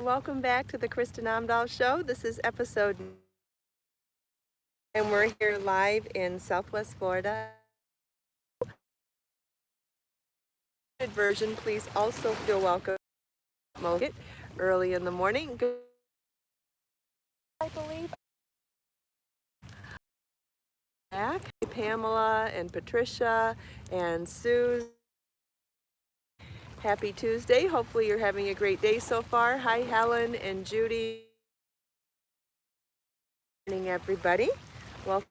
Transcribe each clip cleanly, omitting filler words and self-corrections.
Welcome back to the Kristin Omdahl Show. This is episode, and we're here live in Southwest Florida. Version, please also feel welcome. Early in the morning, I believe. Back, Pamela and Patricia and Sue. Happy Tuesday. Hopefully you're having a great day so far. Hi, Helen and Judy. Good morning, everybody. Welcome.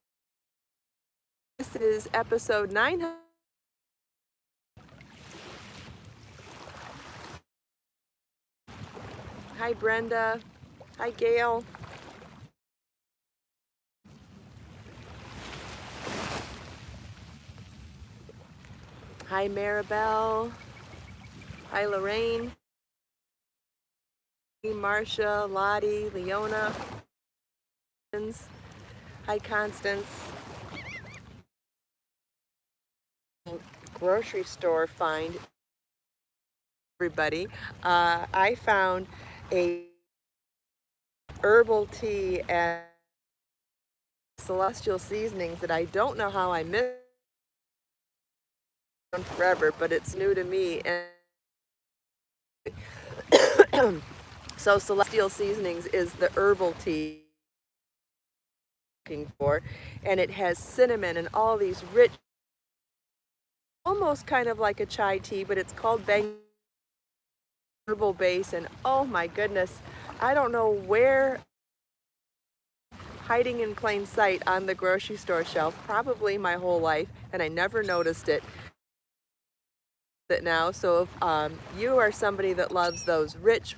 This is episode 9. Hi, Brenda. Hi, Gail. Hi, Maribel. Hi, Lorraine. Marcia, Lottie, Leona. Hi, Constance. Grocery store find. Everybody. I found a herbal tea at Celestial Seasonings that I don't know how I missed forever, but it's new to me. And so Celestial Seasonings is the herbal tea I'm looking for, and it has cinnamon and all these rich, almost kind of like a chai tea, but it's called herbal base. And oh my goodness, I don't know where, hiding in plain sight on the grocery store shelf, probably my whole life, and I never noticed it now. So if you are somebody that loves those rich,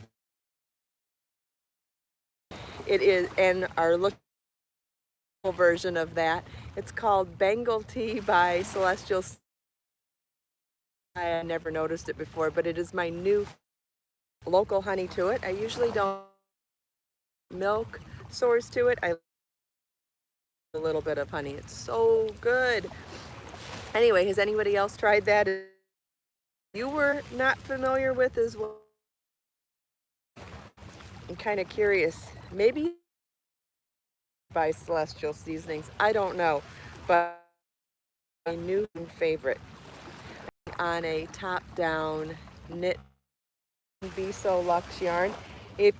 it is, and are looking for a version of that, it's called Bengal Tea by Celestial. I never noticed it before, but it is my new local honey to it. I usually don't milk source to it. I a little bit of honey. It's so good. Anyway, has anybody else tried that you were not familiar with as well? I'm kind of curious. Maybe by Celestial Seasonings. I don't know, but my new favorite. On a top-down knit Biso Luxe yarn. If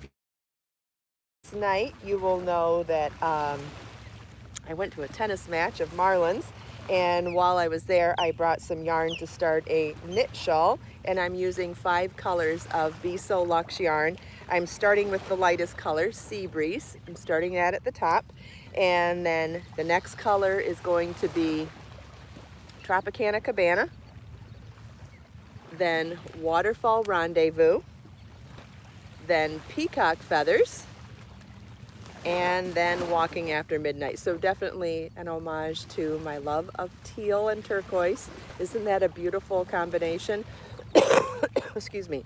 tonight you will know that I went to a tennis match of Marlin's, and while I was there I brought some yarn to start a knit shawl, and I'm using 5 colors of Biso Luxe yarn. I'm starting with the lightest color, Sea Breeze. I'm starting that at the top, and then the next color is going to be Tropicana Cabana, then Waterfall Rendezvous, then Peacock Feathers, and then Walking After Midnight. So definitely an homage to my love of teal and turquoise. Isn't that a beautiful combination? Excuse me.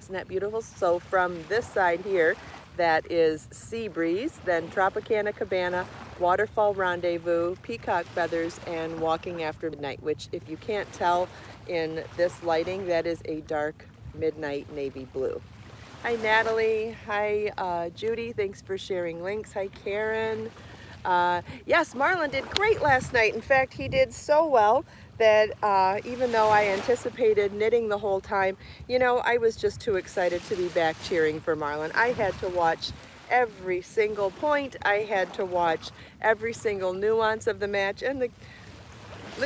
Isn't that beautiful? So from this side here, that is Sea Breeze, then Tropicana Cabana, Waterfall Rendezvous, Peacock Feathers, and Walking After Midnight, which if you can't tell in this lighting, that is a dark midnight navy blue. Hi, Natalie. Hi, Judy. Thanks for sharing links. Hi, Karen. Yes, Marlon did great last night. In fact, he did so well that even though I anticipated knitting the whole time, you know, I was just too excited to be back cheering for Marlon. I had to watch every single point. I had to watch every single nuance of the match, and the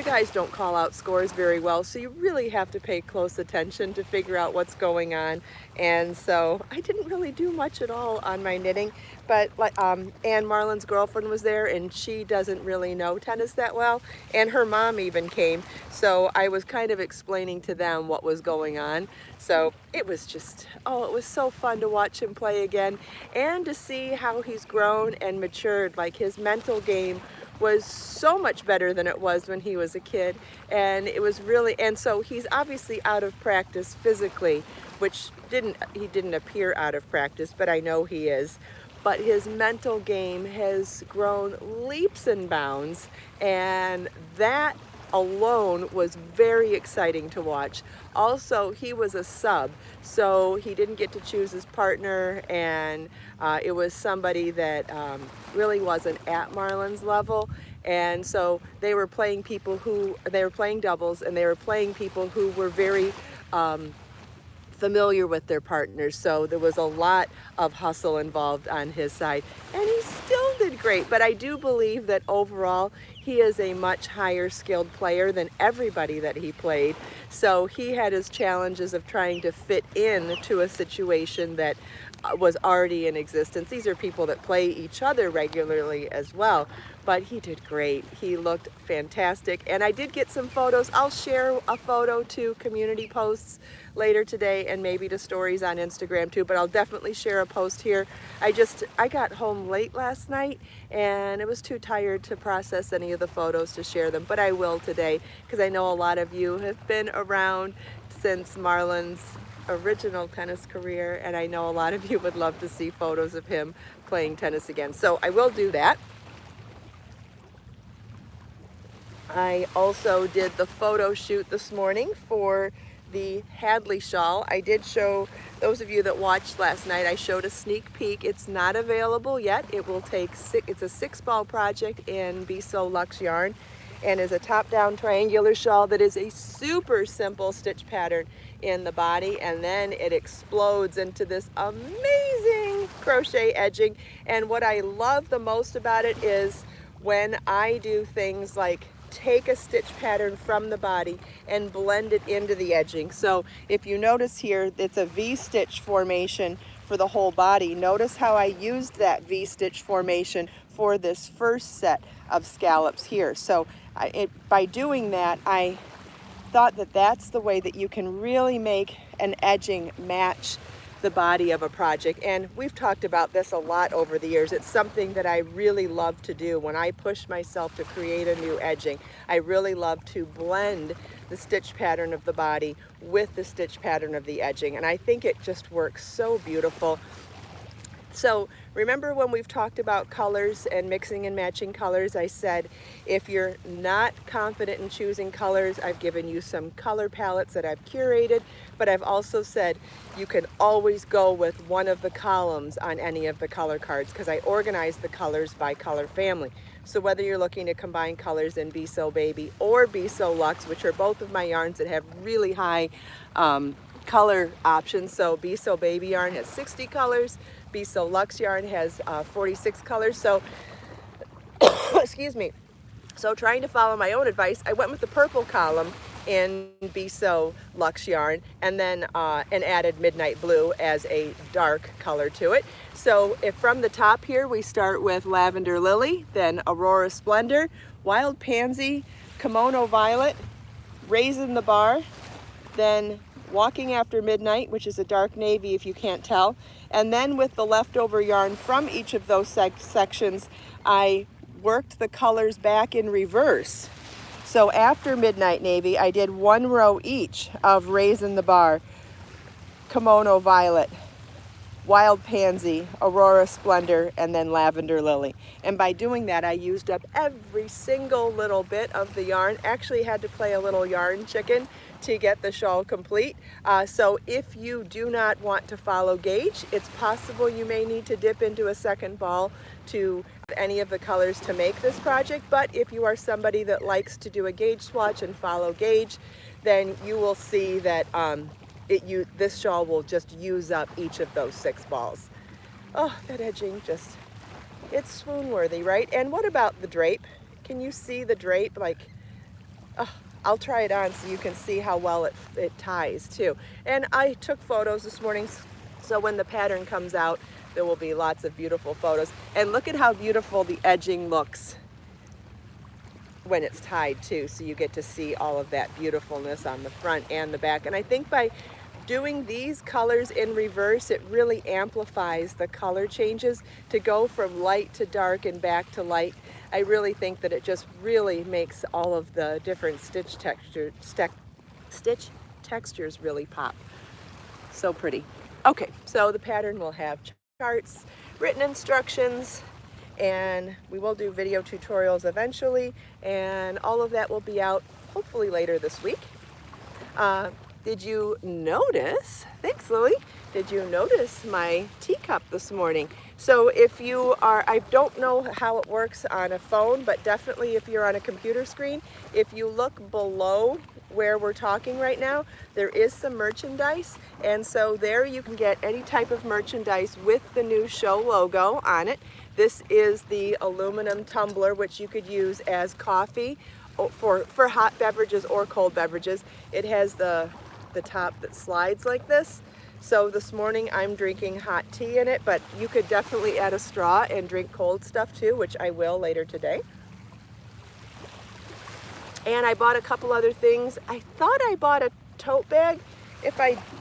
guys don't call out scores very well, so you really have to pay close attention to figure out what's going on. And so I didn't really do much at all on my knitting, but Anne Marlin's girlfriend was there, and she doesn't really know tennis that well, and her mom even came, so I was kind of explaining to them what was going on. So it was just, oh, it was so fun to watch him play again, and to see how he's grown and matured. Like, his mental game was so much better than it was when he was a kid, and it was really, and so he's obviously out of practice physically, which he didn't appear out of practice, but I know he is. But his mental game has grown leaps and bounds, and that alone was very exciting to watch. Also, he was a sub, so he didn't get to choose his partner, and it was somebody that really wasn't at Marlon's level. And so they were playing doubles, and they were playing people who were very familiar with their partners, so there was a lot of hustle involved on his side, and he still did great. But I do believe that overall he is a much higher skilled player than everybody that he played, so he had his challenges of trying to fit in to a situation that was already in existence. These are people that play each other regularly as well, but he did great. He looked fantastic, and I did get some photos. I'll share a photo to community posts later today, and maybe to stories on Instagram too, but I'll definitely share a post here. I got home late last night, and I was too tired to process any of the photos to share them, but I will today, because I know a lot of you have been around since Marlon's original tennis career, and I know a lot of you would love to see photos of him playing tennis again. So I will do that. I also did the photo shoot this morning for the Hadley shawl. I did show those of you that watched last night, I showed a sneak peek. It's not available yet. It will take it's a 6-ball project in Be So Luxe yarn, and is a top-down triangular shawl that is a super simple stitch pattern in the body, and then it explodes into this amazing crochet edging. And what I love the most about it is when I do things like take a stitch pattern from the body and blend it into the edging. So if you notice here, it's a V-stitch formation for the whole body. Notice how I used that V-stitch formation for this first set of scallops here. So by doing that, I thought that that's the way that you can really make an edging match the body of a project. And we've talked about this a lot over the years. It's something that I really love to do. When I push myself to create a new edging, I really love to blend the stitch pattern of the body with the stitch pattern of the edging, and I think it just works so beautiful. So remember when we've talked about colors and mixing and matching colors, I said if you're not confident in choosing colors, I've given you some color palettes that I've curated, but I've also said you can always go with one of the columns on any of the color cards, because I organize the colors by color family. So whether you're looking to combine colors in Be So Baby or Be So Luxe, which are both of my yarns that have really high color options. So Be So Baby yarn has 60 colors, Be So Luxe yarn has 46 colors. So, excuse me. So trying to follow my own advice, I went with the purple column in Be So Luxe yarn, and then and added Midnight Blue as a dark color to it. So if from the top here we start with Lavender Lily, then Aurora Splendor, Wild Pansy, Kimono Violet, Raisin the Bar, then Walking After Midnight, which is a dark navy if you can't tell, and then with the leftover yarn from each of those sections, I worked the colors back in reverse. So after Midnight Navy, I did one row each of Raisin the Bar, Kimono Violet, Wild Pansy, Aurora Splendor, and then Lavender Lily. And by doing that, I used up every single little bit of the yarn. Actually had to play a little yarn chicken to get the shawl complete. So if you do not want to follow gauge, it's possible you may need to dip into a second ball to any of the colors to make this project. But if you are somebody that likes to do a gauge swatch and follow gauge, then you will see that this shawl will just use up each of those 6 balls. Oh, that edging just, it's swoon worthy, right? And what about the drape? Can you see the drape? Like, oh, I'll try it on so you can see how well it ties too. And I took photos this morning, so when the pattern comes out, there will be lots of beautiful photos. And look at how beautiful the edging looks when it's tied too, so you get to see all of that beautifulness on the front and the back. And I think by doing these colors in reverse, it really amplifies the color changes to go from light to dark and back to light. I really think that it just really makes all of the different stitch textures really pop. So pretty. Okay, so the pattern will have charts, written instructions, and we will do video tutorials eventually, and all of that will be out hopefully later this week. Did you notice, thanks Lily, did you notice my teacup this morning? So if you are, I don't know how it works on a phone, but definitely if you're on a computer screen, if you look below where we're talking right now, there is some merchandise, and so there you can get any type of merchandise with the new show logo on it. This is the aluminum tumbler, which you could use as coffee for hot beverages or cold beverages. It has the top that slides like this. So this morning I'm drinking hot tea in it, but you could definitely add a straw and drink cold stuff too, which I will later today. And I bought a couple other things. I thought I bought a tote bag.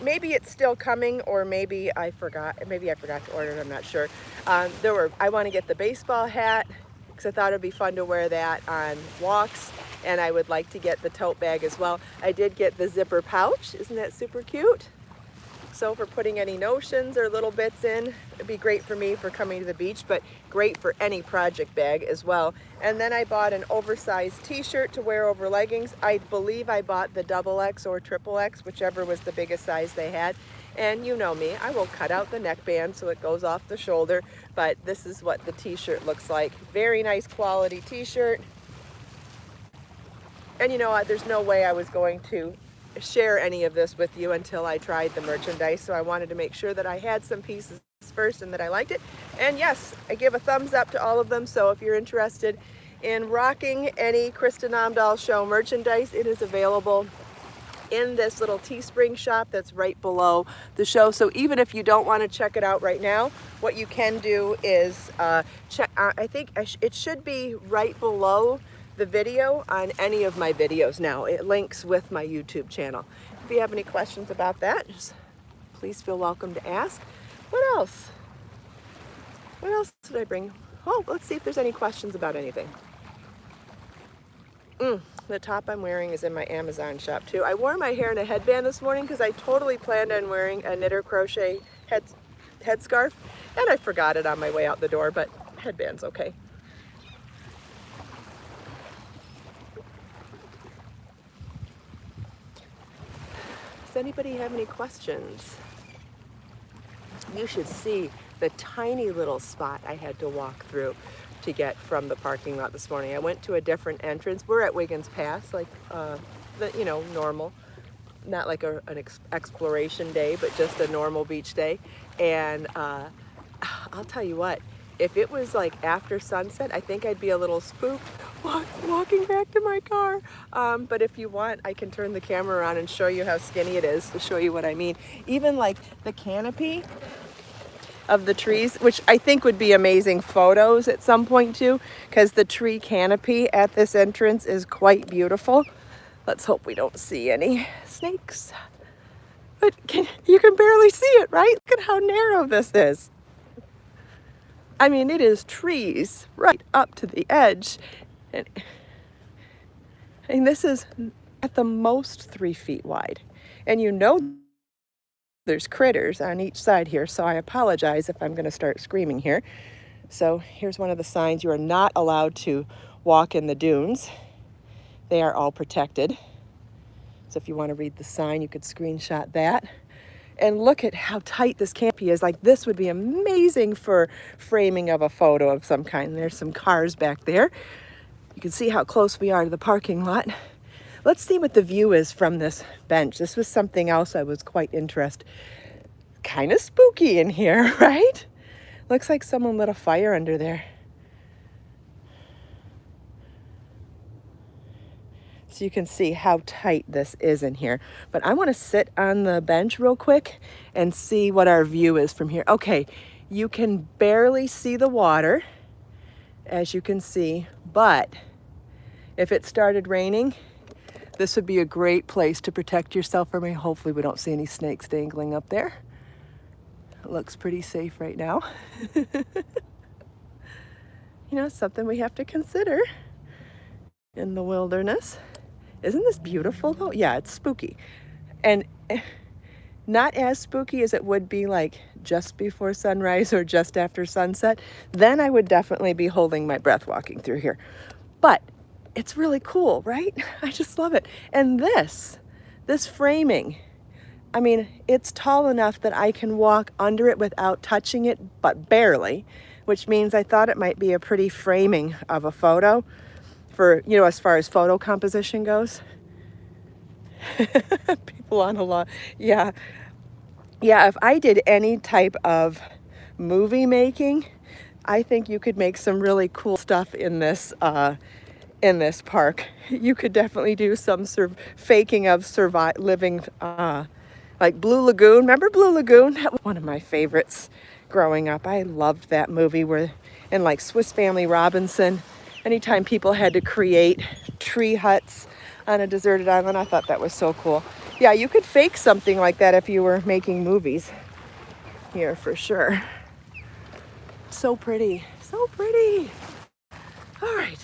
Maybe it's still coming, or maybe I forgot to order it, I'm not sure. I want to get the baseball hat because I thought it'd be fun to wear that on walks, and I would like to get the tote bag as well. I did get the zipper pouch. Isn't that super cute? So for putting any notions or little bits in, it'd be great for me for coming to the beach, but great for any project bag as well. And then I bought an oversized t-shirt to wear over leggings. I believe I bought the XXX or XXX, whichever was the biggest size they had. And you know me, I will cut out the neckband so it goes off the shoulder, but this is what the t-shirt looks like. Very nice quality t-shirt. And you know what, there's no way I was going to share any of this with you until I tried the merchandise, so I wanted to make sure that I had some pieces first and that I liked it. And yes, I give a thumbs up to all of them, so if you're interested in rocking any Kristin Omdahl show merchandise, it is available in this little Teespring shop that's right below the show. So even if you don't want to check it out right now, what you can do is check, I think it should be right below the video on any of my videos now. It links with my YouTube channel. If you have any questions about that, just please feel welcome to ask. What else? What else did I bring? Oh, let's see if there's any questions about anything. The top I'm wearing is in my Amazon shop too. I wore my hair in a headband this morning because I totally planned on wearing a knit or crochet headscarf, and I forgot it on my way out the door, but headband's okay. Does anybody have any questions? You should see the tiny little spot I had to walk through to get from the parking lot this morning. I went to a different entrance. We're at Wiggins Pass, like normal, not like an exploration day, but just a normal beach day. And I'll tell you what, if it was like after sunset, I think I'd be a little spooked walking back to my car. But if you want, I can turn the camera around and show you how skinny it is to show you what I mean. Even like the canopy of the trees, which I think would be amazing photos at some point too, because the tree canopy at this entrance is quite beautiful. Let's hope we don't see any snakes. But you can barely see it, right? Look at how narrow this is. I mean, it is trees right up to the edge. And this is at the most 3 feet wide. And you know there's critters on each side here, so I apologize if I'm going to start screaming here. So here's one of the signs. You are not allowed to walk in the dunes. They are all protected. So if you want to read the sign, you could screenshot that. And look at how tight this canopy is. Like, this would be amazing for framing of a photo of some kind. There's some cars back there. You can see how close we are to the parking lot. Let's see what the view is from this bench. This was something else I was quite interested. Kind of spooky in here, right? Looks like someone lit a fire under there. So you can see how tight this is in here. But I want to sit on the bench real quick and see what our view is from here. Okay, you can barely see the water, as you can see, but if it started raining, this would be a great place to protect yourself from rain. Hopefully we don't see any snakes dangling up there. It looks pretty safe right now. You know, it's something we have to consider in the wilderness. Isn't this beautiful though? Yeah, it's spooky. And not as spooky as it would be like just before sunrise or just after sunset. Then I would definitely be holding my breath walking through here. But it's really cool, right? I just love it. And this framing, I mean, it's tall enough that I can walk under it without touching it, but barely, which means I thought it might be a pretty framing of a photo for, you know, as far as photo composition goes. People on a lot. Yeah. Yeah, if I did any type of movie making, I think you could make some really cool stuff in this park. You could definitely do some faking of living, like Blue Lagoon. Remember Blue Lagoon? That was one of my favorites growing up. I loved that movie and like Swiss Family Robinson, anytime people had to create tree huts on a deserted island, I thought that was so cool. Yeah, you could fake something like that if you were making movies here for sure. So pretty, so pretty. All right.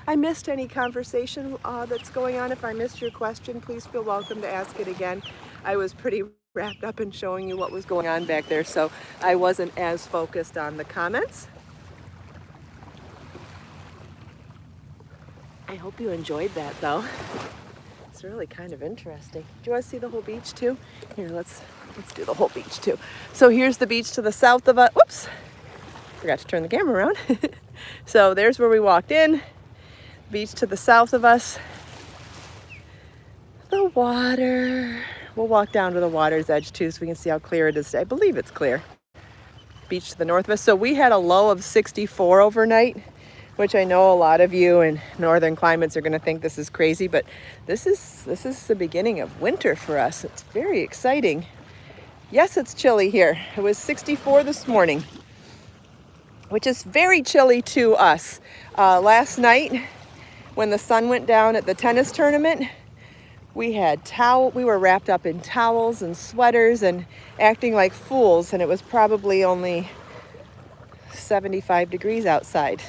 I missed any conversation that's going on. If I missed your question, please feel welcome to ask it again. I was pretty wrapped up in showing you what was going on back there, so I wasn't as focused on the comments. I hope you enjoyed that though. It's really kind of interesting. Do you want to see the whole beach too? Here, let's do the whole beach too. So here's the beach to the south of us. Whoops, forgot to turn the camera around. So there's where we walked in. Beach to the south of us. The water. We'll walk down to the water's edge too so we can see how clear it is. I believe it's clear. Beach to the north of us. So we had a low of 64 overnight, which I know a lot of you in northern climates are going to think this is crazy, but this is the beginning of winter for us. It's very exciting. Yes, it's chilly here. It was 64 this morning, which is very chilly to us. Last night, when the sun went down at the tennis tournament, we were wrapped up in towels and sweaters and acting like fools, and it was probably only 75 degrees outside.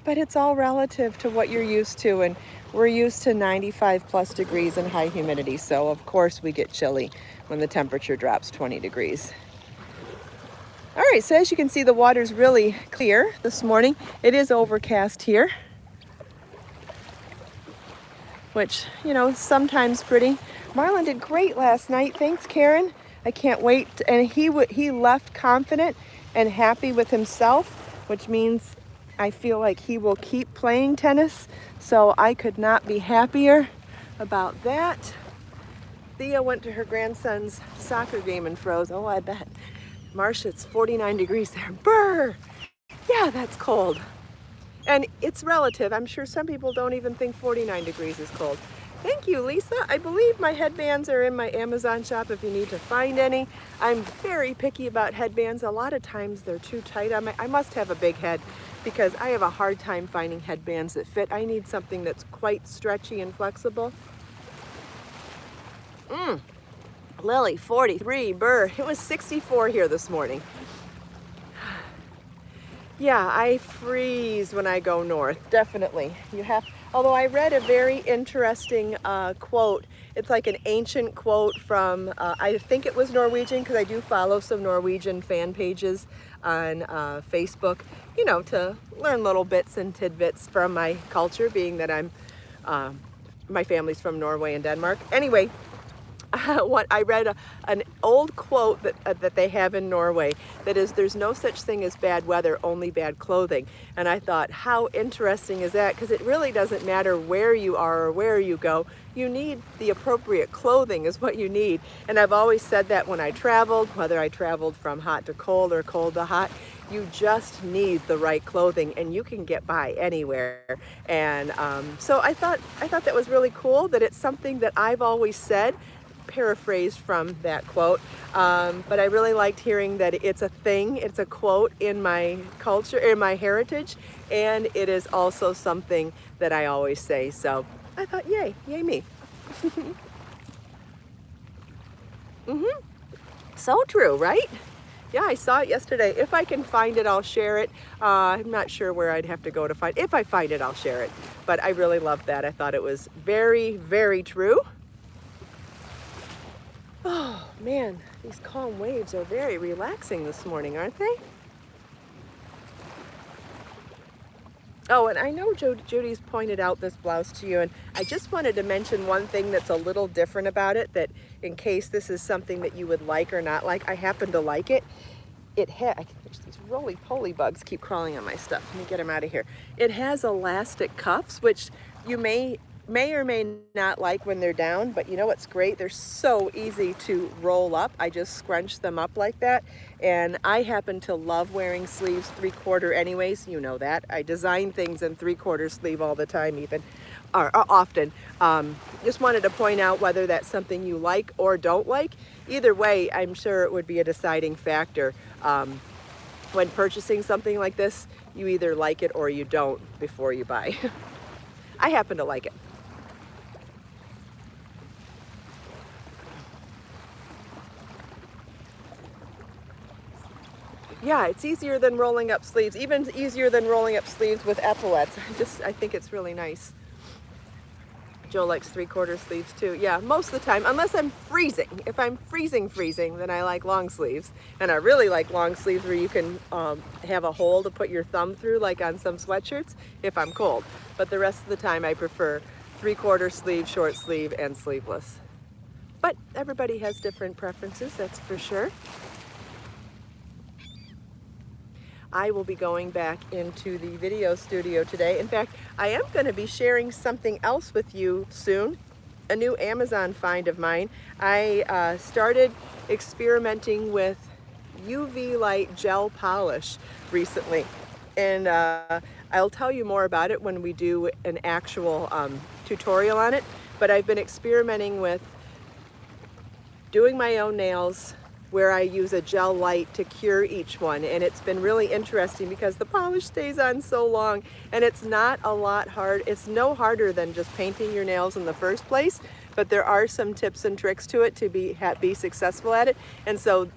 But it's all relative to what you're used to, and we're used to 95 plus degrees and high humidity, so of course we get chilly when the temperature drops 20 degrees. All right, so as you can see, the water's really clear this morning. It is overcast here, which, you know, sometimes pretty. Marlon did great last night. Thanks, Karen. I can't wait. And he left confident and happy with himself, which means I feel like he will keep playing tennis. So I could not be happier about that. Thea went to her grandson's soccer game and froze. Oh, I bet. Marcia, it's 49 degrees there. Brr! Yeah, that's cold. And it's relative. I'm sure some people don't even think 49 degrees is cold. Thank you, Lisa. I believe my headbands are in my Amazon shop if you need to find any. I'm very picky about headbands. A lot of times they're too tight on I must have a big head because I have a hard time finding headbands that fit. I need something that's quite stretchy and flexible. Lily, 43, Burr. It was 64 here this morning. Yeah, I freeze when I go north, definitely. Although I read a very interesting quote. It's like an ancient quote from, I think it was Norwegian, because I do follow some Norwegian fan pages on Facebook, you know, to learn little bits and tidbits from my culture, being that my family's from Norway and Denmark. Anyway, what I read an old quote that they have in Norway that is, there's no such thing as bad weather, only bad clothing. And I thought, how interesting is that? Because it really doesn't matter where you are or where you go. You need the appropriate clothing is what you need. And I've always said that when I traveled, whether I traveled from hot to cold or cold to hot, you just need the right clothing and you can get by anywhere. And so I thought that was really cool, that it's something that I've always said, paraphrased from that quote, but I really liked hearing that it's a thing, it's a quote in my culture, in my heritage, and it is also something that I always say. So I thought, yay me. So true, right? Yeah, I saw it yesterday. If I can find it, I'll share it. I'm not sure where I'd have to go to find it. If I find it, I'll share it. But I really loved that. I thought it was very, very true. Oh man, these calm waves are very relaxing this morning, aren't they? Oh, and I know Judy's pointed out this blouse to you, and I just wanted to mention one thing that's a little different about it, that in case this is something that you would like or not like, I happen to like it. These roly-poly bugs keep crawling on my stuff. Let me get them out of here. It has elastic cuffs, which you may or may not like when they're down, but you know what's great? They're so easy to roll up. I just scrunch them up like that, and I happen to love wearing sleeves 3/4 anyways. You know that. I design things in 3/4 sleeve all the time, even, or often. Just wanted to point out whether that's something you like or don't like. Either way, I'm sure it would be a deciding factor. When purchasing something like this, you either like it or you don't before you buy. I happen to like it. Yeah, it's easier than rolling up sleeves, even easier than rolling up sleeves with epaulettes. I think it's really nice. Joe likes 3/4 sleeves too. Yeah, most of the time, unless I'm freezing. If I'm freezing, then I like long sleeves. And I really like long sleeves where you can have a hole to put your thumb through, like on some sweatshirts, if I'm cold. But the rest of the time I prefer 3/4 sleeve, short sleeve, and sleeveless. But everybody has different preferences, that's for sure. I will be going back into the video studio today. In fact, I am going to be sharing something else with you soon, a new Amazon find of mine. I started experimenting with UV light gel polish recently, and I'll tell you more about it when we do an actual tutorial on it, but I've been experimenting with doing my own nails where I use a gel light to cure each one, and it's been really interesting because the polish stays on so long, and it's not a lot hard. It's no harder than just painting your nails in the first place, but there are some tips and tricks to it to be successful at it. And so,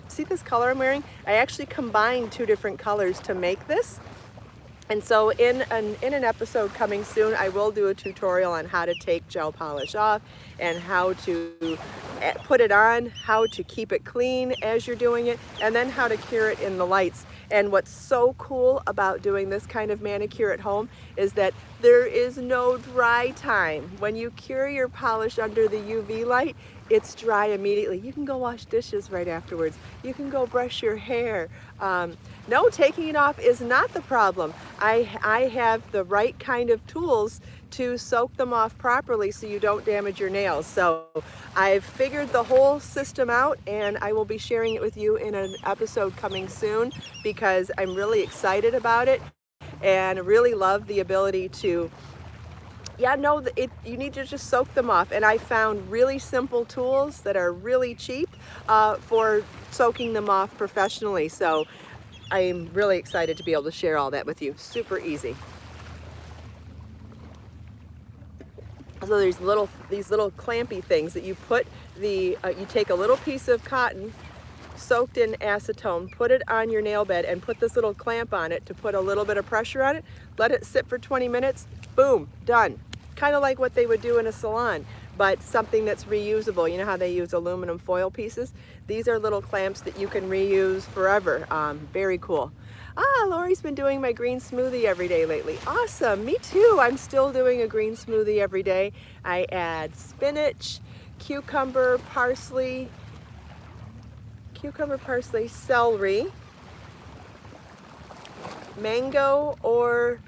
see this color I'm wearing? I actually combined 2 different colors to make this. And so in an episode coming soon, I will do a tutorial on how to take gel polish off and how to put it on, how to keep it clean as you're doing it, and then how to cure it in the lights. And what's so cool about doing this kind of manicure at home is that there is no dry time. When you cure your polish under the UV light, it's dry immediately. You can go wash dishes right afterwards. You can go brush your hair. No, taking it off is not the problem. I have the right kind of tools to soak them off properly so you don't damage your nails. So I've figured the whole system out, and I will be sharing it with you in an episode coming soon because I'm really excited about it and really love the ability to, you need to just soak them off. And I found really simple tools that are really cheap for soaking them off professionally. So I'm really excited to be able to share all that with you. Super easy. So these little clampy things that you put you take a little piece of cotton soaked in acetone, put it on your nail bed, and put this little clamp on it to put a little bit of pressure on it. Let it sit for 20 minutes. Boom, done. Kind of like what they would do in a salon, but something that's reusable. You know how they use aluminum foil pieces? These are little clamps that you can reuse forever. Very cool. Lori's been doing my green smoothie every day lately. Awesome, me too. I'm still doing a green smoothie every day. I add spinach, cucumber, parsley, celery, mango or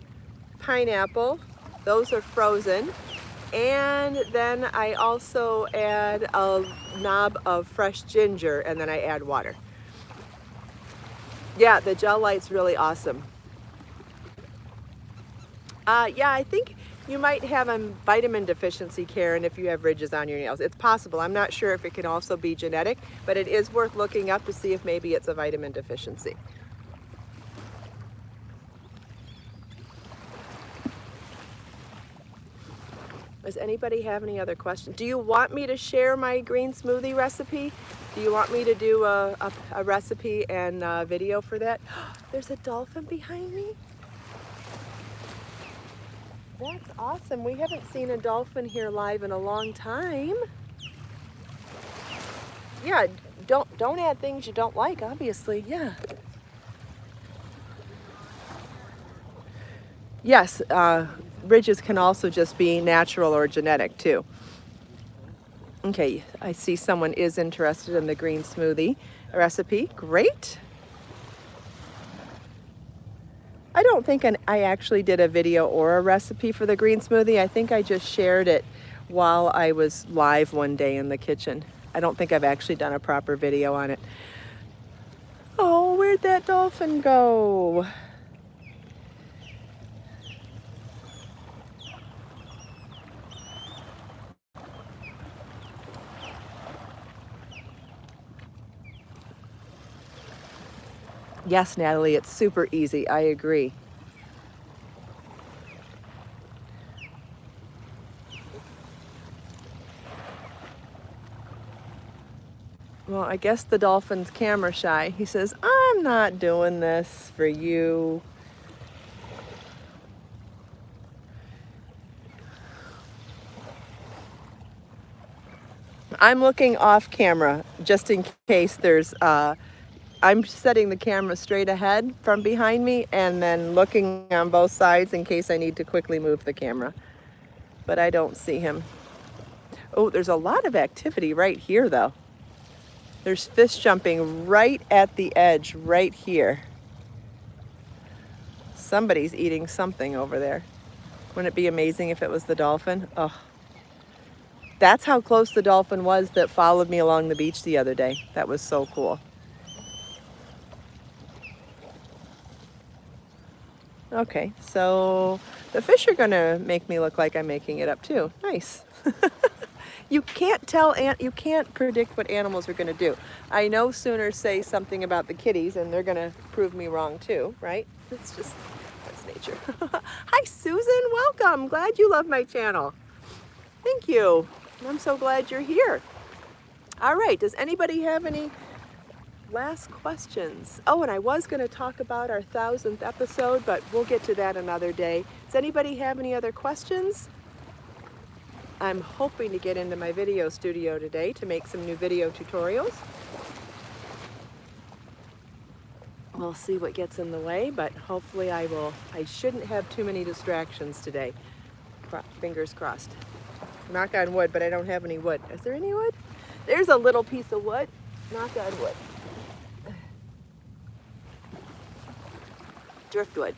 pineapple. Those are frozen. And then I also add a knob of fresh ginger, and then I add water. Yeah, the gel light's really awesome. Yeah, I think you might have a vitamin deficiency, Karen, if you have ridges on your nails. It's possible. I'm not sure if it can also be genetic, but it is worth looking up to see if maybe it's a vitamin deficiency. Does anybody have any other questions? Do you want me to share my green smoothie recipe? Do you want me to do a recipe and a video for that? There's a dolphin behind me. That's awesome. We haven't seen a dolphin here live in a long time. Yeah, don't add things you don't like, obviously. Yeah. Yes, ridges can also just be natural or genetic too. Okay, I see someone is interested in the green smoothie recipe. Great. I don't think I actually did a video or a recipe for the green smoothie. I think I just shared it while I was live one day in the kitchen. I don't think I've actually done a proper video on it. Oh, where'd that dolphin go? Yes, Natalie, it's super easy. I agree. Well, I guess the dolphin's camera shy. He says, I'm not doing this for you. I'm looking off camera just in case there's, I'm setting the camera straight ahead from behind me and then looking on both sides in case I need to quickly move the camera. But I don't see him. Oh, there's a lot of activity right here though. There's fish jumping right at the edge, right here. Somebody's eating something over there. Wouldn't it be amazing if it was the dolphin? Oh, that's how close the dolphin was that followed me along the beach the other day. That was so cool. Okay, so the fish are gonna make me look like I'm making it up too. Nice. You can't tell, you can't predict what animals are gonna do. I know Sooners say something about the kitties and they're gonna prove me wrong too, right? It's just, that's nature. Hi Susan, welcome. Glad you love my channel. Thank you. I'm so glad you're here. All right, does anybody have any last questions? Oh, and I was gonna talk about our 1000th episode, but we'll get to that another day. Does anybody have any other questions? I'm hoping to get into my video studio today to make some new video tutorials. We'll see what gets in the way, but hopefully I shouldn't have too many distractions today. Fingers crossed. Knock on wood, but I don't have any wood. Is there any wood? There's a little piece of wood. Knock on wood. Driftwood.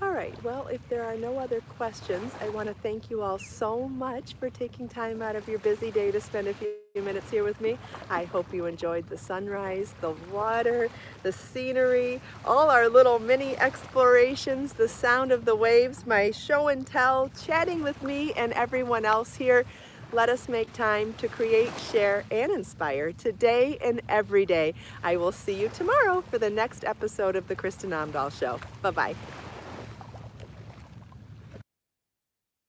All right, well, if there are no other questions, I want to thank you all so much for taking time out of your busy day to spend a few minutes here with me. I hope you enjoyed the sunrise, the water, the scenery, all our little mini explorations, the sound of the waves, my show and tell, chatting with me and everyone else here. Let us make time to create, share, and inspire today and every day. I will see you tomorrow for the next episode of the Kristin Omdahl Show. Bye-bye.